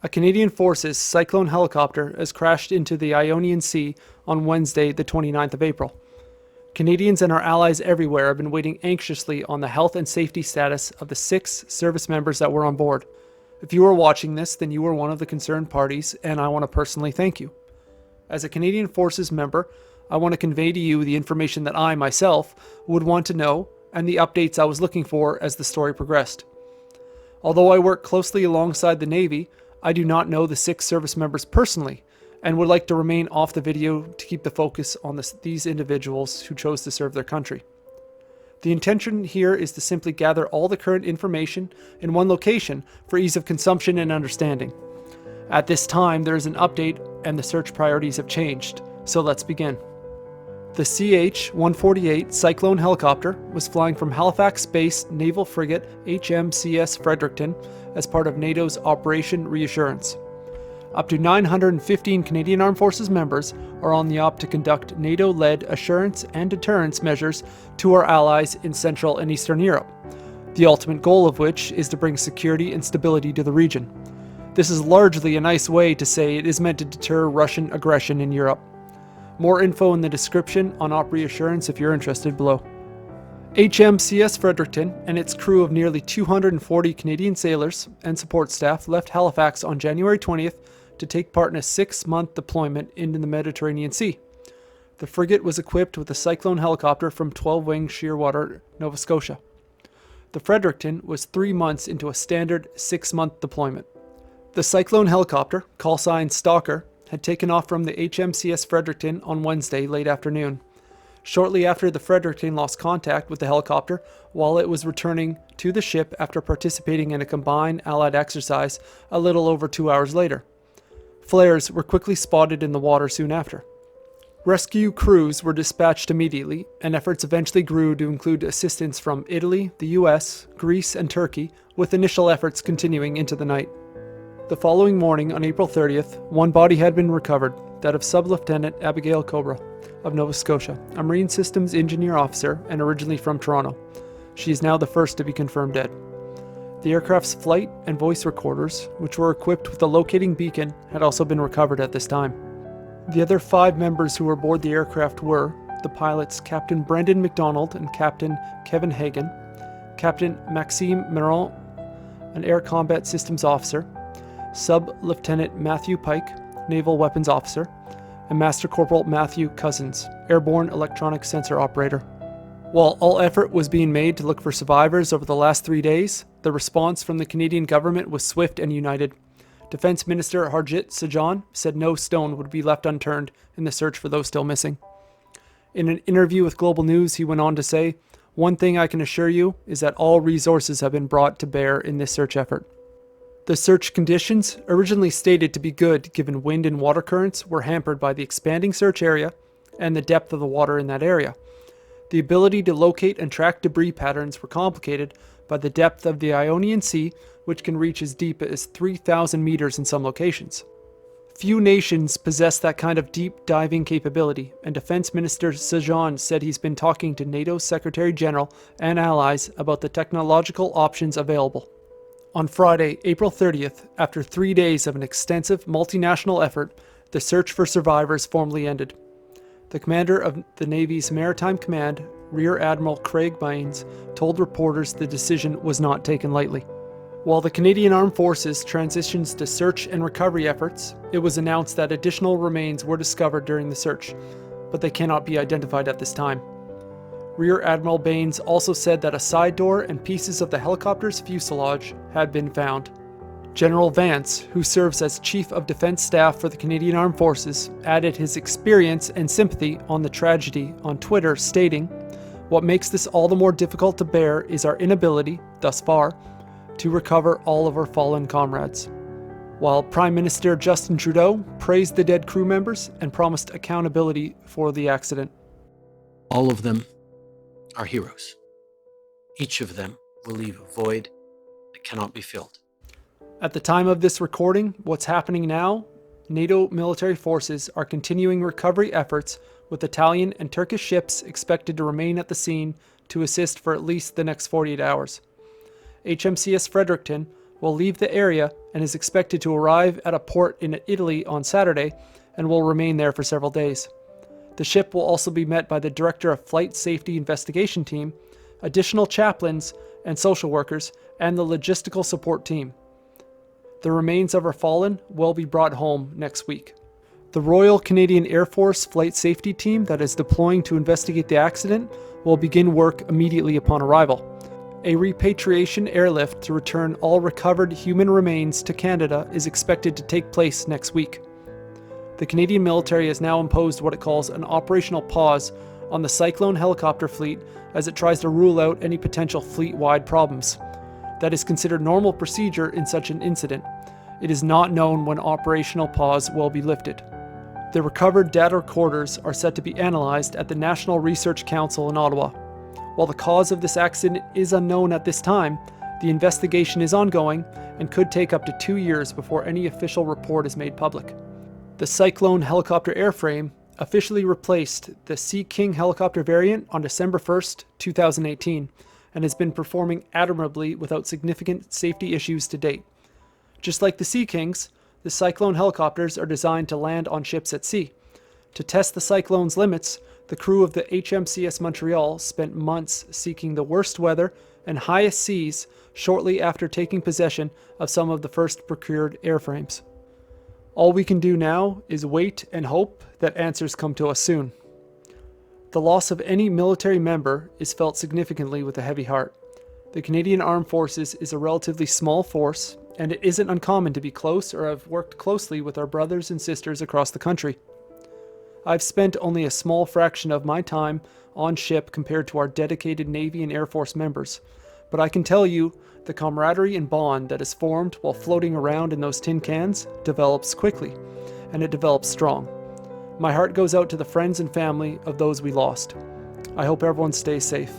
A Canadian Forces Cyclone helicopter has crashed into the Ionian Sea on Wednesday, the 29th of April. Canadians and our allies everywhere have been waiting anxiously on the health and safety status of the 6 service members that were on board. If you are watching this, then you are one of the concerned parties, and I want to personally thank you. As a Canadian Forces member, I want to convey to you the information that I, myself, would want to know and the updates I was looking for as the story progressed. Although I work closely alongside the Navy, I do not know the 6 service members personally and would like to remain off the video to keep the focus on these individuals who chose to serve their country. The intention here is to simply gather all the current information in one location for ease of consumption and understanding. At this time, there is an update and the search priorities have changed, so let's begin. The CH-148 Cyclone helicopter was flying from Halifax-based naval frigate HMCS Fredericton as part of NATO's Operation REASSURANCE. Up to 915 Canadian Armed Forces members are on the op to conduct NATO-led assurance and deterrence measures to our allies in Central and Eastern Europe, the ultimate goal of which is to bring security and stability to the region. This is largely a nice way to say it is meant to deter Russian aggression in Europe. More info in the description on Op Reassurance if you're interested below. HMCS Fredericton and its crew of nearly 240 Canadian sailors and support staff left Halifax on January 20th to take part in a 6-month deployment into the Mediterranean Sea. The frigate was equipped with a Cyclone helicopter from 12 Wing Shearwater, Nova Scotia. The Fredericton was 3 months into a standard 6-month deployment. The Cyclone helicopter, call sign Stalker, had taken off from the HMCS Fredericton on Wednesday late afternoon. Shortly after, the Fredericton lost contact with the helicopter while it was returning to the ship after participating in a combined Allied exercise a little over 2 hours later. Flares were quickly spotted in the water soon after. Rescue crews were dispatched immediately, and efforts eventually grew to include assistance from Italy, the US, Greece, and Turkey, with initial efforts continuing into the night. The following morning, on April 30th, one body had been recovered, that of Sub-Lieutenant Abigail Cobra of Nova Scotia, a Marine Systems Engineer officer and originally from Toronto. She is now the first to be confirmed dead. The aircraft's flight and voice recorders, which were equipped with a locating beacon, had also been recovered at this time. The other 5 members who were aboard the aircraft were the pilots Captain Brendan McDonald and Captain Kevin Hagen, Captain Maxime Miron, an Air Combat Systems officer, Sub-Lieutenant Matthew Pike, Naval Weapons Officer, and Master Corporal Matthew Cousins, Airborne Electronic Sensor Operator. While all effort was being made to look for survivors over the last 3 days, the response from the Canadian government was swift and united. Defense Minister Harjit Sajjan said no stone would be left unturned in the search for those still missing. In an interview with Global News, he went on to say, "One thing I can assure you is that all resources have been brought to bear in this search effort." The search conditions, originally stated to be good given wind and water currents, were hampered by the expanding search area and the depth of the water in that area. The ability to locate and track debris patterns were complicated by the depth of the Ionian Sea, which can reach as deep as 3,000 meters in some locations. Few nations possess that kind of deep diving capability, and Defense Minister Sajjan said he's been talking to NATO Secretary General and allies about the technological options available. On Friday, April 30th, after 3 days of an extensive multinational effort, the search for survivors formally ended. The commander of the Navy's Maritime Command, Rear Admiral Craig Baines, told reporters the decision was not taken lightly. While the Canadian Armed Forces transitions to search and recovery efforts, it was announced that additional remains were discovered during the search, but they cannot be identified at this time. Rear Admiral Baines also said that a side door and pieces of the helicopter's fuselage had been found. General Vance, who serves as Chief of Defense Staff for the Canadian Armed Forces, added his experience and sympathy on the tragedy on Twitter, stating, "What makes this all the more difficult to bear is our inability, thus far, to recover all of our fallen comrades." While Prime Minister Justin Trudeau praised the dead crew members and promised accountability for the accident. All of them are heroes. Each of them will leave a void that cannot be filled. At the time of this recording, what's happening now? NATO military forces are continuing recovery efforts with Italian and Turkish ships expected to remain at the scene to assist for at least the next 48 hours. HMCS Fredericton will leave the area and is expected to arrive at a port in Italy on Saturday and will remain there for several days. The ship will also be met by the Director of Flight Safety Investigation Team, additional chaplains and social workers, and the logistical support team. The remains of our fallen will be brought home next week. The Royal Canadian Air Force Flight Safety Team that is deploying to investigate the accident will begin work immediately upon arrival. A repatriation airlift to return all recovered human remains to Canada is expected to take place next week. The Canadian military has now imposed what it calls an operational pause on the Cyclone helicopter fleet as it tries to rule out any potential fleet-wide problems. That is considered normal procedure in such an incident. It is not known when operational pause will be lifted. The recovered data recorders are set to be analyzed at the National Research Council in Ottawa. While the cause of this accident is unknown at this time, the investigation is ongoing and could take up to 2 years before any official report is made public. The Cyclone helicopter airframe officially replaced the Sea King helicopter variant on December 1st, 2018, and has been performing admirably without significant safety issues to date. Just like the Sea Kings, the Cyclone helicopters are designed to land on ships at sea. To test the Cyclone's limits, the crew of the HMCS Montreal spent months seeking the worst weather and highest seas shortly after taking possession of some of the first procured airframes. All we can do now is wait and hope that answers come to us soon. The loss of any military member is felt significantly with a heavy heart. The Canadian Armed Forces is a relatively small force, and it isn't uncommon to be close or have worked closely with our brothers and sisters across the country. I've spent only a small fraction of my time on ship compared to our dedicated Navy and Air Force members, but I can tell you the camaraderie and bond that is formed while floating around in those tin cans develops quickly, and it develops strong. My heart goes out to the friends and family of those we lost. I hope everyone stays safe.